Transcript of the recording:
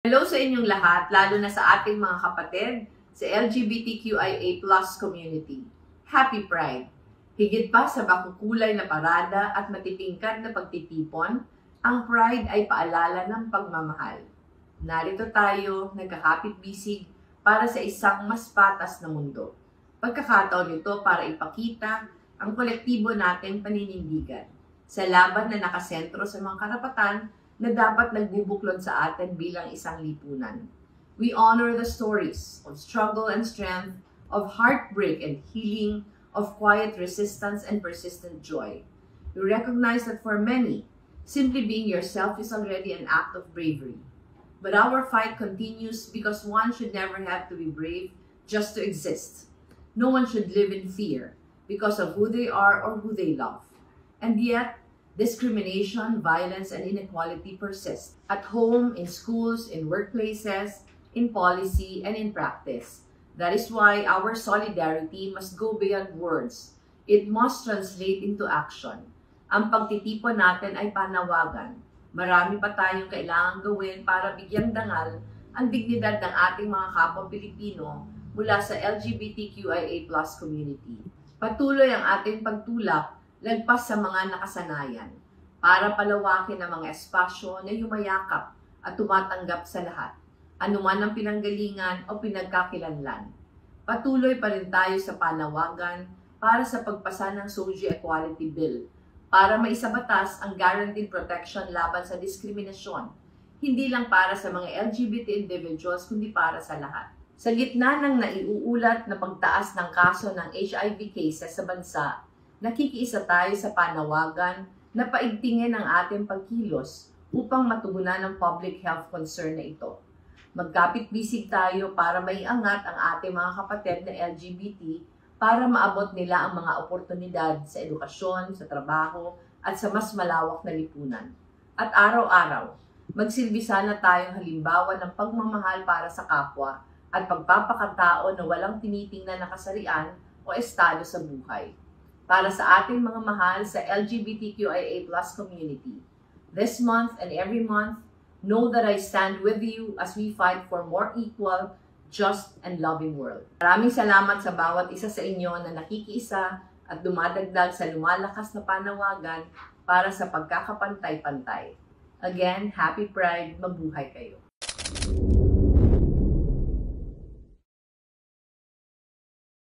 Hello sa inyong lahat, lalo na sa ating mga kapatid sa LGBTQIA+ community. Happy Pride! Higit pa sa makukulay na parada at matitingkad na pagtitipon, ang Pride ay paalala ng pagmamahal. Narito tayo, nagkakapit-bisig para sa isang mas patas na mundo. Pagkakataon nito para ipakita ang kolektibo nating paninindigan sa laban na nakasentro sa mga karapatan na dapat nagbubuklod sa atin bilang isang lipunan. We honor the stories of struggle and strength, of heartbreak and healing, of quiet resistance and persistent joy. We recognize that for many, simply being yourself is already an act of bravery. But our fight continues because one should never have to be brave just to exist. No one should live in fear because of who they are or who they love. And yet, discrimination, violence, and inequality persist at home, in schools, in workplaces, in policy, and in practice. That is why our solidarity must go beyond words. It must translate into action. Ang pagtitipon natin ay panawagan. Marami pa tayong kailangang gawin para bigyang dangal ang dignidad ng ating mga kapwa Pilipino mula sa LGBTQIA+ community. Patuloy ang ating pagtulak lagpas sa mga nakasanayan para palawakin ang mga espasyo na yumayakap at tumatanggap sa lahat, anuman ang pinanggalingan o pinagkakilanlan. Patuloy pa rin tayo sa panawagan para sa pagpasa ng Socio-Equality Bill para maisabatas ang guaranteed protection laban sa diskriminasyon, hindi lang para sa mga LGBT individuals kundi para sa lahat. Sa gitna ng naiuulat na pagtaas ng kaso ng HIV cases sa bansa, nakikiisa tayo sa panawagan na paigtingin ang ating pagkilos upang matugunan ang public health concern na ito. Magkapit-bisig tayo para maiangat ang ating mga kapatid na LGBT para maabot nila ang mga oportunidad sa edukasyon, sa trabaho, at sa mas malawak na lipunan. At araw-araw, magsilbi sana tayong halimbawa ng pagmamahal para sa kapwa at pagpapakatao na walang tinitingnan na kasarian o estado sa buhay. Para sa ating mga mahal sa LGBTQIA+ community. This month and every month, know that I stand with you as we fight for more equal, just, and loving world. Maraming salamat sa bawat isa sa inyo na nakikiisa at dumadagdag sa lumalakas na panawagan para sa pagkakapantay-pantay. Again, Happy Pride, mabuhay kayo!